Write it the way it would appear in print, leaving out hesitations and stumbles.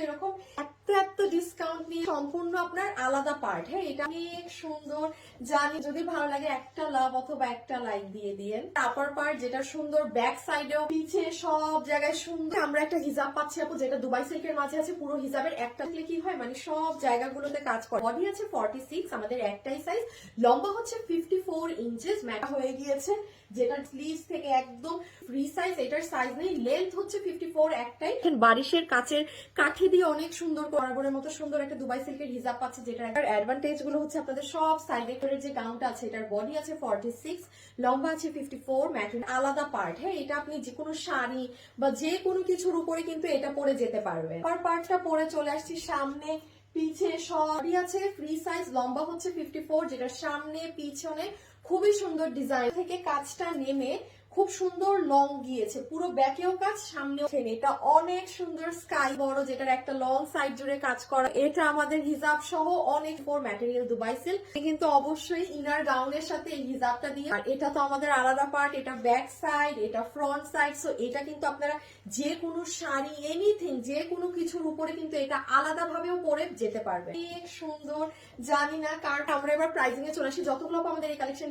এরকম এত ডিসকাউন্ট নিয়ে সম্পূর্ণ আপনার আলাদা পার্ট। হ্যাঁ, এটা অনেক সুন্দর। জানি যদি ভালো লাগে একটা লাভ অথবা একটা লাইক দিয়ে দিয়েন। আপার পার্ট যেটা সুন্দর, ব্যাক সাইডেও পিছে সব জায়গায় সুন্দর। আমরা একটা হিজাব পাচ্ছি আপু, যেটা দুবাই সিল্কের মাঝে আছে। পুরো হিজাবের একটা কি হয় মানে সব জায়গাগুলোতে কাজ করে। বডি আছে 46, আমাদের একটাই সাইজ। লম্বা হচ্ছে 54 ইঞ্চেস, ম্যাটা হয়ে গিয়েছে, যেটা স্লিভস থেকে একদম ফ্রি সাইজ। এটার সাইজ নেই, লেন্থ হচ্ছে 54 একটাই। বারিশের কাচের কাঠি দিয়ে অনেক সুন্দর বরাবরের মতো সুন্দর একটা দুবাই সিল্কের হিজাব পাচ্ছে, যেটার অ্যাডভান্টেজ গুলো হচ্ছে আপনাদের সব সাইডে যে গাউনটা আছে, এটার বডি আছে 46, লম্বা আছে 54, ম্যাটেরিয়াল আলাদা পার্ট। হ্যাঁ, এটা আপনি যে কোনো শাড়ি বা যে কোনো কিছুর উপরে কিন্তু এটা পরে যেতে পারবেন। পার্টটা পরে চলে আসছি সামনে পিছে সবই আছে ফ্রি সাইজ। লম্বা হচ্ছে 54, যেটা সামনে পিছনে খুবই সুন্দর ডিজাইন থেকে কাজটা নেমে খুব সুন্দর লং গিয়েছে, পুরো ব্যাকেও কাজ সামনেও। এটা অনেক সুন্দর স্কাই বড়, যেটার একটা লং সাইড জুড়ে কাজ করা। এটা আমাদের হিজাব সহ অনেক ফোর ম্যাটেরিয়াল দুবাই সিল্ক, কিন্তু অবশ্যই ইনার গাউনের সাথে এই হিজাবটা দিয়ে। আর এটা তো আমাদের আলাদা পার্ট, এটা ব্যাক সাইড, এটা ফ্রন্ট সাইড। সো এটা কিন্তু আপনারা যে কোনো শাড়ি এনিথিং যে কোনো কিছুর উপরে কিন্তু এটা আলাদা ভাবেও পরে যেতে পারবে। অনেক সুন্দর। জানি না কার, আমরা এবার প্রাইসিং এ চলে আসি। যতগুলো আমাদের এই কালেকশন